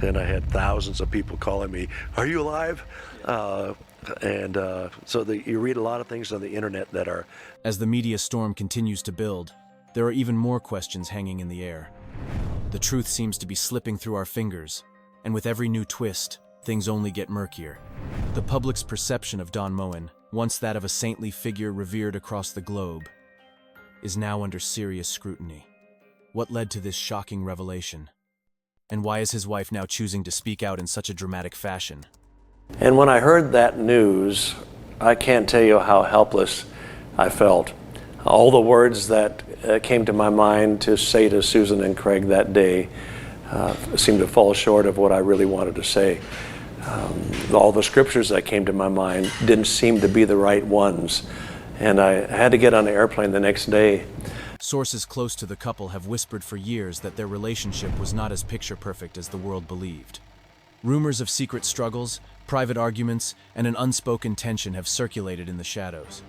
and I had thousands of people calling me, "Are you alive?" You read a lot of things on the internet that are... As the media storm continues to build, there are even more questions hanging in the air. The truth seems to be slipping through our fingers, and with every new twist, things only get murkier. The public's perception of Don Moen, once that of a saintly figure revered across the globe, is now under serious scrutiny. What led to this shocking revelation? And why is his wife now choosing to speak out in such a dramatic fashion? And when I heard that news, I can't tell you how helpless I felt. All the words that came to my mind to say to Susan and Craig that day seemed to fall short of what I really wanted to say. All the scriptures that came to my mind didn't seem to be the right ones. And I had to get on an airplane the next day. Sources close to the couple have whispered for years that their relationship was not as picture-perfect as the world believed. Rumors of secret struggles, private arguments, and an unspoken tension have circulated in the shadows.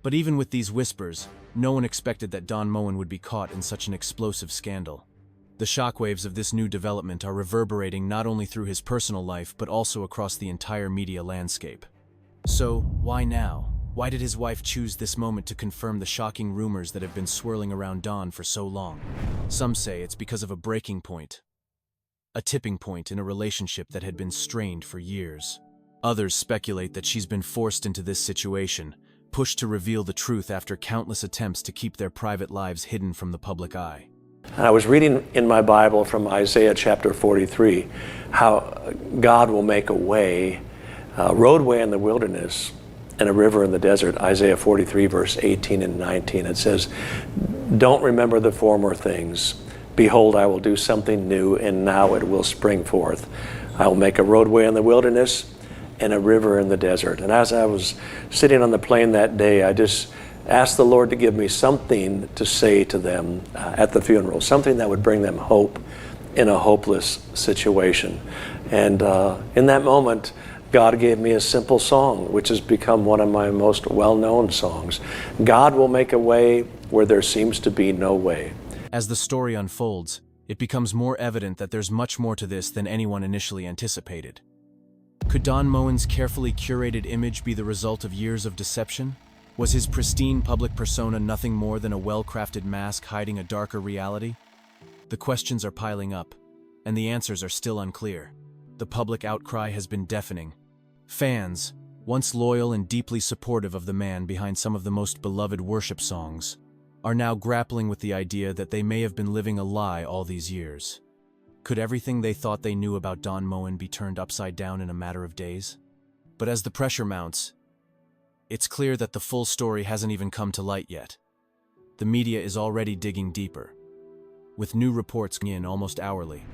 But even with these whispers, no one expected that Don Moen would be caught in such an explosive scandal. The shockwaves of this new development are reverberating not only through his personal life but also across the entire media landscape. So, why now? Why did his wife choose this moment to confirm the shocking rumors that have been swirling around Don for so long? Some say it's because of a breaking point. A tipping point in a relationship that had been strained for years. Others speculate that she's been forced into this situation, pushed to reveal the truth after countless attempts to keep their private lives hidden from the public eye. I was reading in my Bible from Isaiah chapter 43 how God will make a roadway in the wilderness and a river in the desert. Isaiah 43 verse 18 and 19. It says, "Don't remember the former things. Behold, I will do something new, and now it will spring forth. I will make a roadway in the wilderness and a river in the desert." And as I was sitting on the plane that day, I just asked the Lord to give me something to say to them at the funeral, something that would bring them hope in a hopeless situation. And in that moment, God gave me a simple song, which has become one of my most well-known songs. God will make a way where there seems to be no way. As the story unfolds, it becomes more evident that there's much more to this than anyone initially anticipated. Could Don Moen's carefully curated image be the result of years of deception? Was his pristine public persona nothing more than a well-crafted mask hiding a darker reality? The questions are piling up, and the answers are still unclear. The public outcry has been deafening. Fans, once loyal and deeply supportive of the man behind some of the most beloved worship songs, are now grappling with the idea that they may have been living a lie all these years. Could everything they thought they knew about Don Moen be turned upside down in a matter of days? But as the pressure mounts, it's clear that the full story hasn't even come to light yet. The media is already digging deeper, with new reports coming in almost hourly.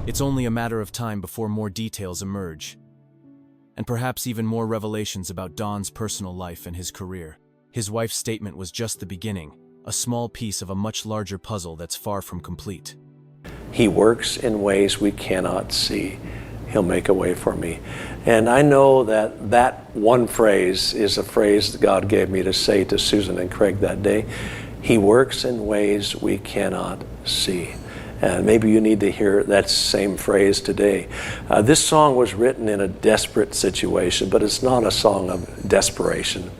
It's only a matter of time before more details emerge, and perhaps even more revelations about Don's personal life and his career. His wife's statement was just the beginning, a small piece of a much larger puzzle that's far from complete. He works in ways we cannot see. He'll make a way for me. And I know that that one phrase is a phrase that God gave me to say to Susan and Craig that day. He works in ways we cannot see. And maybe you need to hear that same phrase today. This song was written in a desperate situation, but it's not a song of desperation.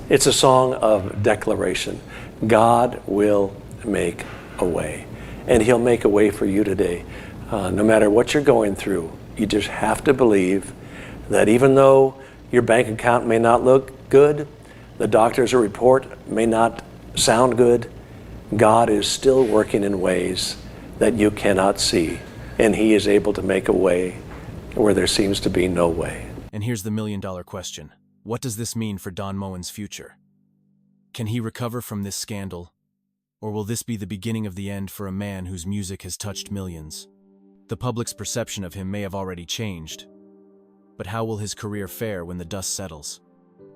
It's a song of declaration. God will make a way. And He'll make a way for you today. No matter what you're going through, you just have to believe that even though your bank account may not look good, the doctor's report may not sound good, God is still working in ways that you cannot see. And He is able to make a way where there seems to be no way. And here's the million-dollar question. What does this mean for Don Moen's future? Can he recover from this scandal? Or will this be the beginning of the end for a man whose music has touched millions? The public's perception of him may have already changed, but how will his career fare when the dust settles?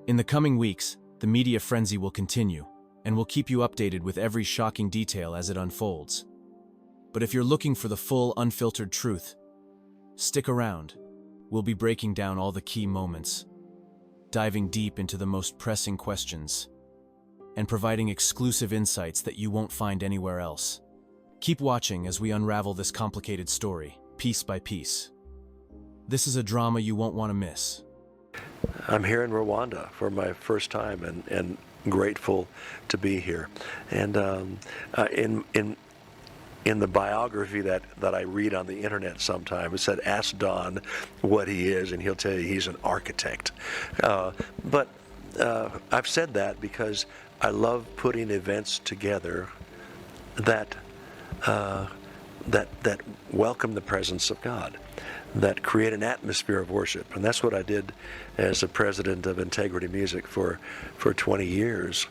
In the coming weeks, the media frenzy will continue, and we'll keep you updated with every shocking detail as it unfolds. But if you're looking for the full, unfiltered truth, stick around. We'll be breaking down all the key moments, diving deep into the most pressing questions, and providing exclusive insights that you won't find anywhere else. Keep watching as we unravel this complicated story. piece by piece. This is a drama you won't want to miss. I'm here in Rwanda for my first time and grateful to be here. And in the biography that I read on the internet sometimes, it said, ask Don what he is, and he'll tell you he's an architect. But I've said that because I love putting events together that welcome the presence of God, that create an atmosphere of worship. And that's what I did as the president of Integrity Music for 20 years.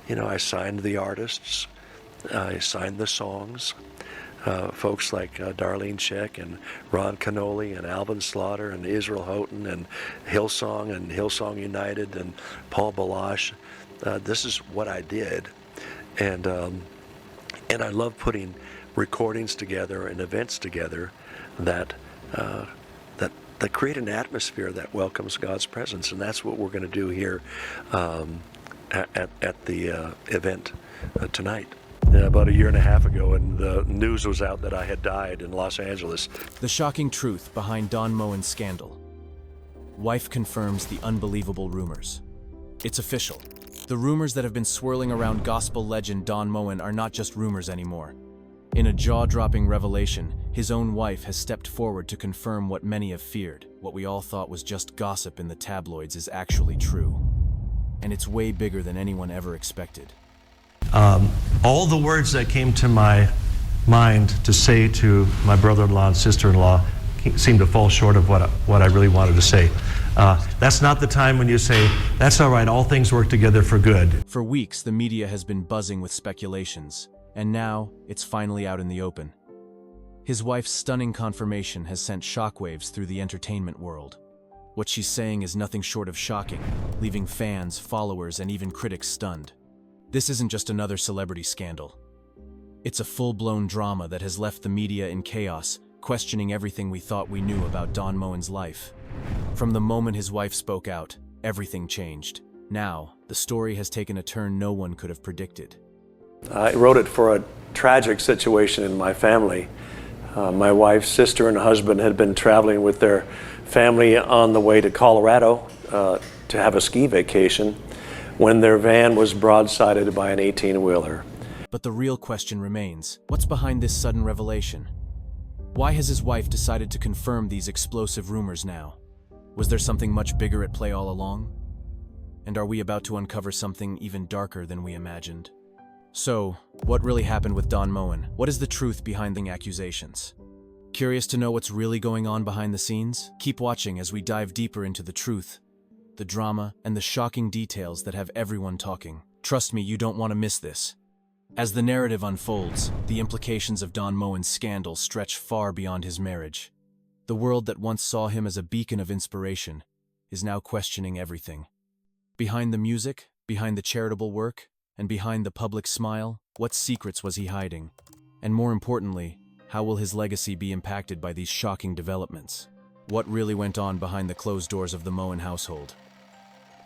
You know, I signed the artists, I signed the songs. Folks like Darlene Scheck and Ron Canoli and Alvin Slaughter and Israel Houghton and Hillsong United and Paul Balash. This is what I did. And I love putting recordings together and events together that create an atmosphere that welcomes God's presence, and that's what we're going to do here at the event tonight. About a year and a half ago, and the news was out that I had died in Los Angeles. The shocking truth behind Don Moen's scandal. Wife confirms the unbelievable rumors. It's official. The rumors that have been swirling around gospel legend Don Moen are not just rumors anymore. In a jaw-dropping revelation, his own wife has stepped forward to confirm what many have feared. What we all thought was just gossip in the tabloids is actually true. And it's way bigger than anyone ever expected. All the words that came to my mind to say to my brother-in-law and sister-in-law seemed to fall short of what I really wanted to say. That's not the time when you say, that's all right, all things work together for good. For weeks, the media has been buzzing with speculations, and now it's finally out in the open. His wife's stunning confirmation has sent shockwaves through the entertainment world. What she's saying is nothing short of shocking, leaving fans, followers, and even critics stunned. This isn't just another celebrity scandal. It's a full-blown drama that has left the media in chaos, questioning everything we thought we knew about Don Moen's life. From the moment his wife spoke out, everything changed. Now, the story has taken a turn no one could have predicted. I wrote it for a tragic situation in my family. My wife's sister and husband had been traveling with their family on the way to Colorado to have a ski vacation when their van was broadsided by an 18-wheeler. But the real question remains, what's behind this sudden revelation? Why has his wife decided to confirm these explosive rumors now? Was there something much bigger at play all along? And are we about to uncover something even darker than we imagined? So, what really happened with Don Moen? What is the truth behind the accusations? Curious to know what's really going on behind the scenes? Keep watching as we dive deeper into the truth, the drama, and the shocking details that have everyone talking. Trust me, you don't want to miss this. As the narrative unfolds, the implications of Don Moen's scandal stretch far beyond his marriage. The world that once saw him as a beacon of inspiration is now questioning everything. Behind the music, behind the charitable work, and behind the public smile, what secrets was he hiding? And more importantly, how will his legacy be impacted by these shocking developments? What really went on behind the closed doors of the Moen household?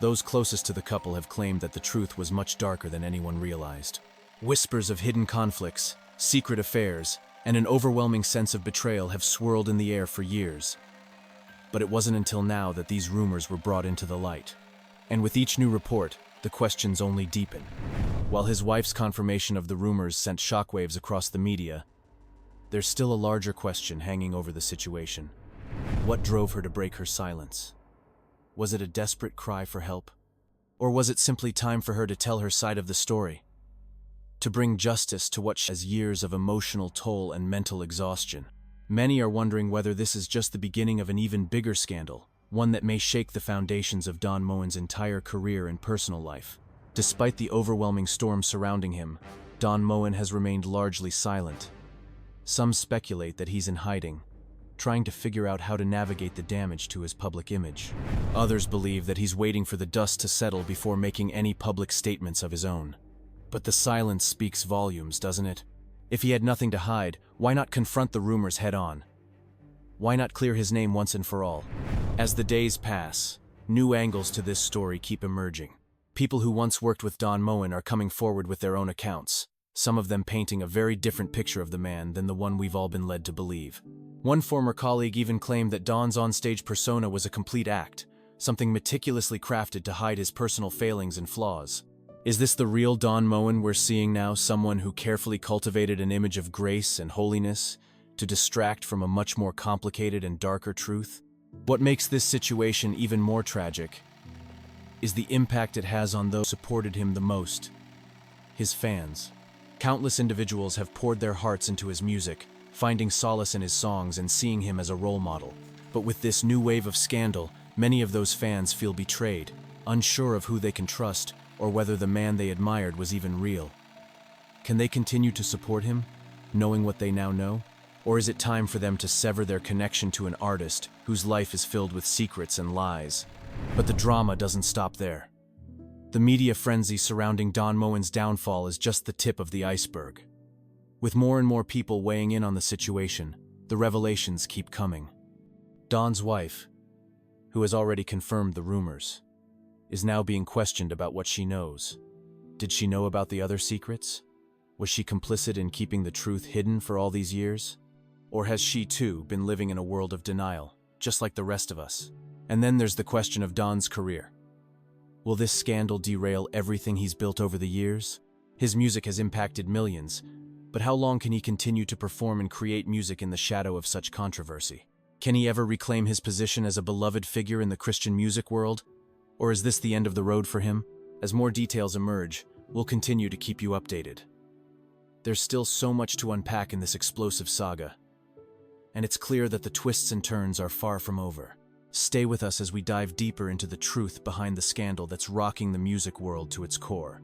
Those closest to the couple have claimed that the truth was much darker than anyone realized. Whispers of hidden conflicts, secret affairs, and an overwhelming sense of betrayal have swirled in the air for years. But it wasn't until now that these rumors were brought into the light. And with each new report, the questions only deepen. While his wife's confirmation of the rumors sent shockwaves across the media, there's still a larger question hanging over the situation. What drove her to break her silence? Was it a desperate cry for help? Or was it simply time for her to tell her side of the story? To bring justice to what has years of emotional toll and mental exhaustion. Many are wondering whether this is just the beginning of an even bigger scandal, one that may shake the foundations of Don Moen's entire career and personal life. Despite the overwhelming storm surrounding him, Don Moen has remained largely silent. Some speculate that he's in hiding, trying to figure out how to navigate the damage to his public image. Others believe that he's waiting for the dust to settle before making any public statements of his own. But the silence speaks volumes, doesn't it? If he had nothing to hide, why not confront the rumors head-on? Why not clear his name once and for all? As the days pass, new angles to this story keep emerging. People who once worked with Don Moen are coming forward with their own accounts, some of them painting a very different picture of the man than the one we've all been led to believe. One former colleague even claimed that Don's onstage persona was a complete act, something meticulously crafted to hide his personal failings and flaws. Is this the real Don Moen we're seeing now, someone who carefully cultivated an image of grace and holiness to distract from a much more complicated and darker truth? What makes this situation even more tragic is the impact it has on those who supported him the most, his fans. Countless individuals have poured their hearts into his music, finding solace in his songs and seeing him as a role model. But with this new wave of scandal, many of those fans feel betrayed, unsure of who they can trust or whether the man they admired was even real. Can they continue to support him, knowing what they now know? Or is it time for them to sever their connection to an artist whose life is filled with secrets and lies? But the drama doesn't stop there. The media frenzy surrounding Don Moen's downfall is just the tip of the iceberg. With more and more people weighing in on the situation, the revelations keep coming. Don's wife, who has already confirmed the rumors, is now being questioned about what she knows. Did she know about the other secrets? Was she complicit in keeping the truth hidden for all these years? Or has she too been living in a world of denial, just like the rest of us? And then there's the question of Don's career. Will this scandal derail everything he's built over the years? His music has impacted millions, but how long can he continue to perform and create music in the shadow of such controversy? Can he ever reclaim his position as a beloved figure in the Christian music world? Or is this the end of the road for him? As more details emerge, we'll continue to keep you updated. There's still so much to unpack in this explosive saga, and it's clear that the twists and turns are far from over. Stay with us as we dive deeper into the truth behind the scandal that's rocking the music world to its core.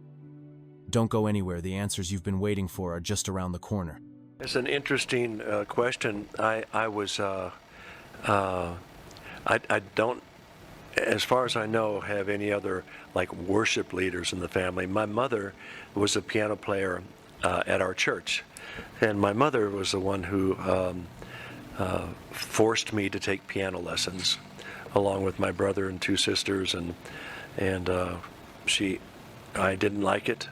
Don't go anywhere, the answers you've been waiting for are just around the corner. It's an interesting question. I don't, as far as I know, have any other like worship leaders in the family. My mother was a piano player at our church, and my mother was the one who forced me to take piano lessons, along with my brother and two sisters, and I didn't like it,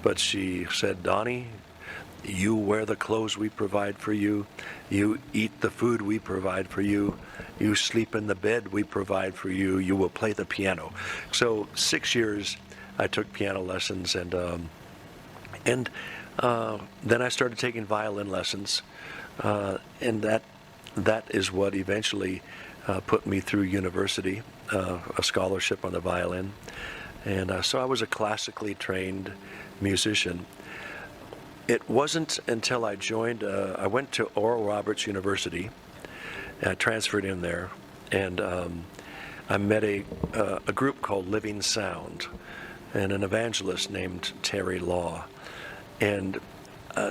but she said, "Donnie, you wear the clothes we provide for you, you eat the food we provide for you, you sleep in the bed we provide for you, you will play the piano." So 6 years I took piano lessons, and then I started taking violin lessons, and that is what eventually put me through university, a scholarship on the violin. And so I was a classically trained musician. It wasn't until I joined, I went to Oral Roberts University, and I transferred in there, and I met a group called Living Sound, and an evangelist named Terry Law. And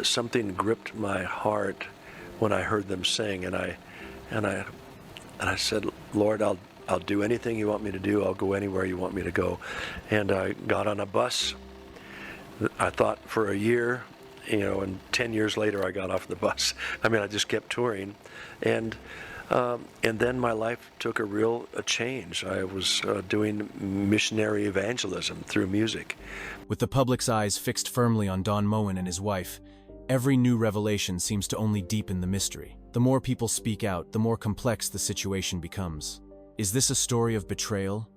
something gripped my heart when I heard them sing, and I said, "Lord, I'll do anything you want me to do. I'll go anywhere you want me to go." And I got on a bus. I thought for a year, and 10 years later I got off the bus. I mean, I just kept touring, and then my life took a change. I was doing missionary evangelism through music. With the public's eyes fixed firmly on Don Moen and his wife, every new revelation seems to only deepen the mystery. The more people speak out, the more complex the situation becomes. Is this a story of betrayal,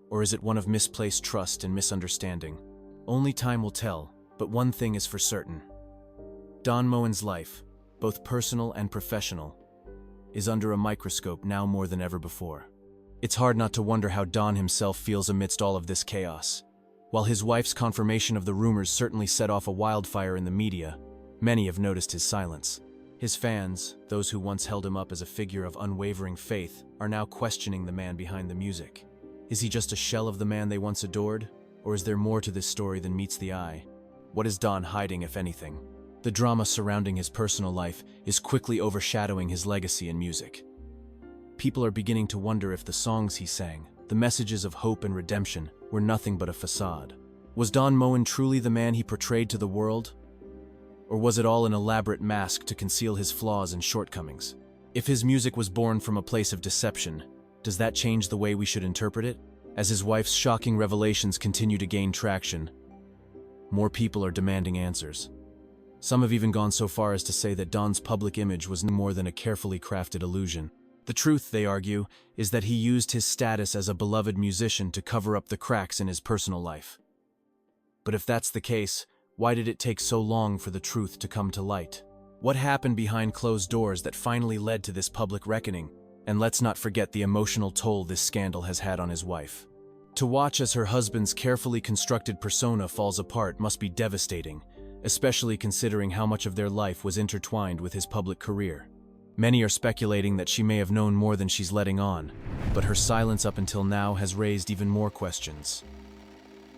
or is it one of misplaced trust and misunderstanding? Only time will tell, but one thing is for certain. Don Moen's life, both personal and professional, is under a microscope now more than ever before. It's hard not to wonder how Don himself feels amidst all of this chaos. While his wife's confirmation of the rumors certainly set off a wildfire in the media, many have noticed his silence. His fans, those who once held him up as a figure of unwavering faith, are now questioning the man behind the music. Is he just a shell of the man they once adored? Or is there more to this story than meets the eye? What is Don hiding, if anything? The drama surrounding his personal life is quickly overshadowing his legacy in music. People are beginning to wonder if the songs he sang, the messages of hope and redemption, were nothing but a facade. Was Don Moen truly the man he portrayed to the world? Or was it all an elaborate mask to conceal his flaws and shortcomings? If his music was born from a place of deception, does that change the way we should interpret it? As his wife's shocking revelations continue to gain traction, more people are demanding answers. Some have even gone so far as to say that Don's public image was no more than a carefully crafted illusion. The truth, they argue, is that he used his status as a beloved musician to cover up the cracks in his personal life. But if that's the case, why did it take so long for the truth to come to light? What happened behind closed doors that finally led to this public reckoning? And let's not forget the emotional toll this scandal has had on his wife. To watch as her husband's carefully constructed persona falls apart must be devastating, especially considering how much of their life was intertwined with his public career. Many are speculating that she may have known more than she's letting on, but her silence up until now has raised even more questions.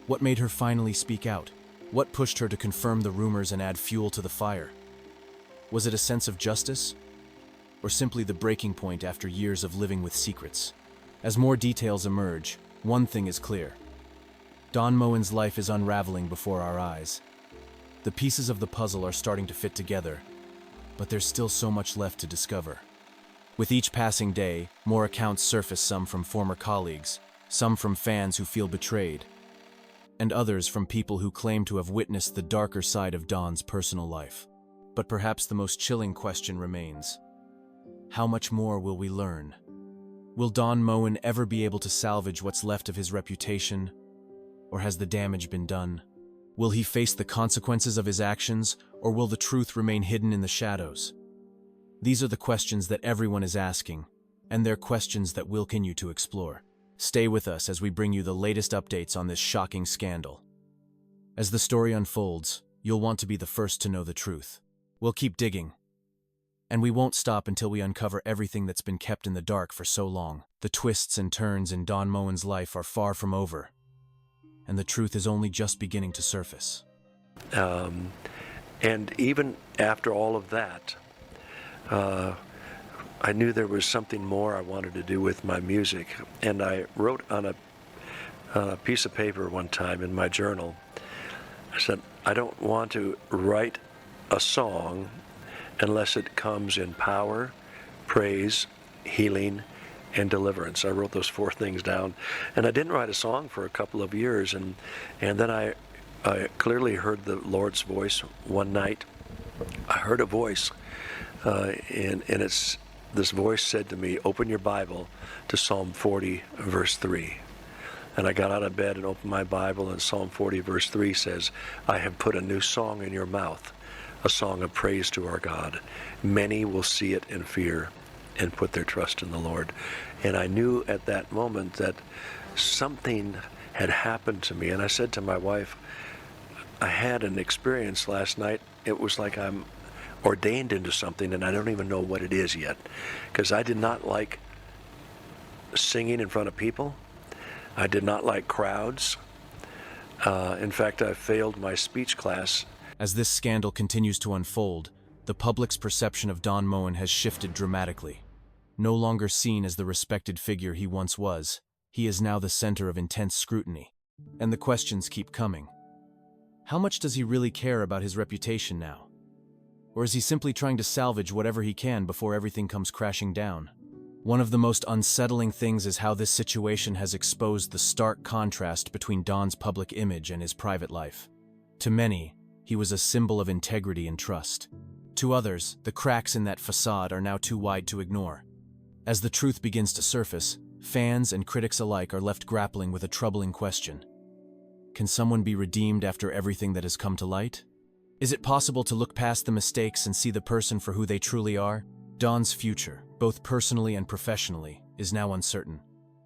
What made her finally speak out? What pushed her to confirm the rumors and add fuel to the fire? Was it a sense of justice? Or simply the breaking point after years of living with secrets? As more details emerge, one thing is clear. Don Moen's life is unraveling before our eyes. The pieces of the puzzle are starting to fit together, but there's still so much left to discover. With each passing day, more accounts surface, some from former colleagues, some from fans who feel betrayed, and others from people who claim to have witnessed the darker side of Don's personal life. But perhaps the most chilling question remains. How much more will we learn? Will Don Moen ever be able to salvage what's left of his reputation? Or has the damage been done? Will he face the consequences of his actions, or will the truth remain hidden in the shadows? These are the questions that everyone is asking, and they're questions that we'll continue to explore. Stay with us as we bring you the latest updates on this shocking scandal. As the story unfolds, you'll want to be the first to know the truth. We'll keep digging, and we won't stop until we uncover everything that's been kept in the dark for so long. The twists and turns in Don Moen's life are far from over, and the truth is only just beginning to surface. And even after all of that, I knew there was something more I wanted to do with my music. And I wrote on a piece of paper one time in my journal, I said, I don't want to write a song unless it comes in power, praise, healing, and deliverance. I wrote those 4 things down, and I didn't write a song for a couple of years, and then I clearly heard the Lord's voice one night. I heard a voice, and this voice said to me, open your Bible to Psalm 40, verse 3. And I got out of bed and opened my Bible, and Psalm 40, verse 3 says, I have put a new song in your mouth, a song of praise to our God. Many will see it in fear and put their trust in the Lord. And I knew at that moment that something had happened to me. And I said to my wife, I had an experience last night. It was like I'm ordained into something, and I don't even know what it is yet. Because I did not like singing in front of people. I did not like crowds. In fact, I failed my speech class. As this scandal continues to unfold, the public's perception of Don Moen has shifted dramatically. No longer seen as the respected figure he once was, he is now the center of intense scrutiny. And the questions keep coming. How much does he really care about his reputation now? Or is he simply trying to salvage whatever he can before everything comes crashing down? One of the most unsettling things is how this situation has exposed the stark contrast between Don's public image and his private life. To many, he was a symbol of integrity and trust. To others, the cracks in that facade are now too wide to ignore. As the truth begins to surface, fans and critics alike are left grappling with a troubling question. Can someone be redeemed after everything that has come to light? Is it possible to look past the mistakes and see the person for who they truly are? Don's future, both personally and professionally, is now uncertain.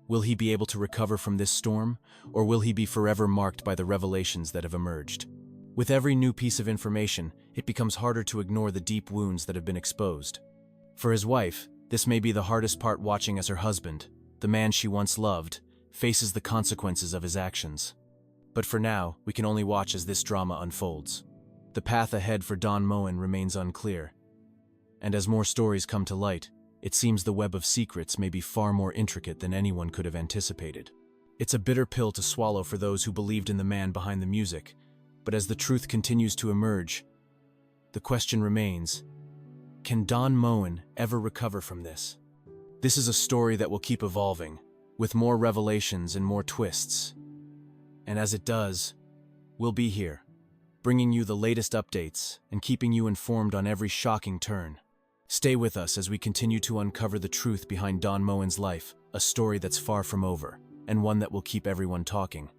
Will he be able to recover from this storm, or will he be forever marked by the revelations that have emerged? With every new piece of information, it becomes harder to ignore the deep wounds that have been exposed. For his wife, this may be the hardest part, watching as her husband, the man she once loved, faces the consequences of his actions. But for now, we can only watch as this drama unfolds. The path ahead for Don Moen remains unclear. And as more stories come to light, it seems the web of secrets may be far more intricate than anyone could have anticipated. It's a bitter pill to swallow for those who believed in the man behind the music, but as the truth continues to emerge, the question remains, can Don Moen ever recover from this? This is a story that will keep evolving, with more revelations and more twists. And as it does, we'll be here, bringing you the latest updates and keeping you informed on every shocking turn. Stay with us as we continue to uncover the truth behind Don Moen's life, a story that's far from over, and one that will keep everyone talking.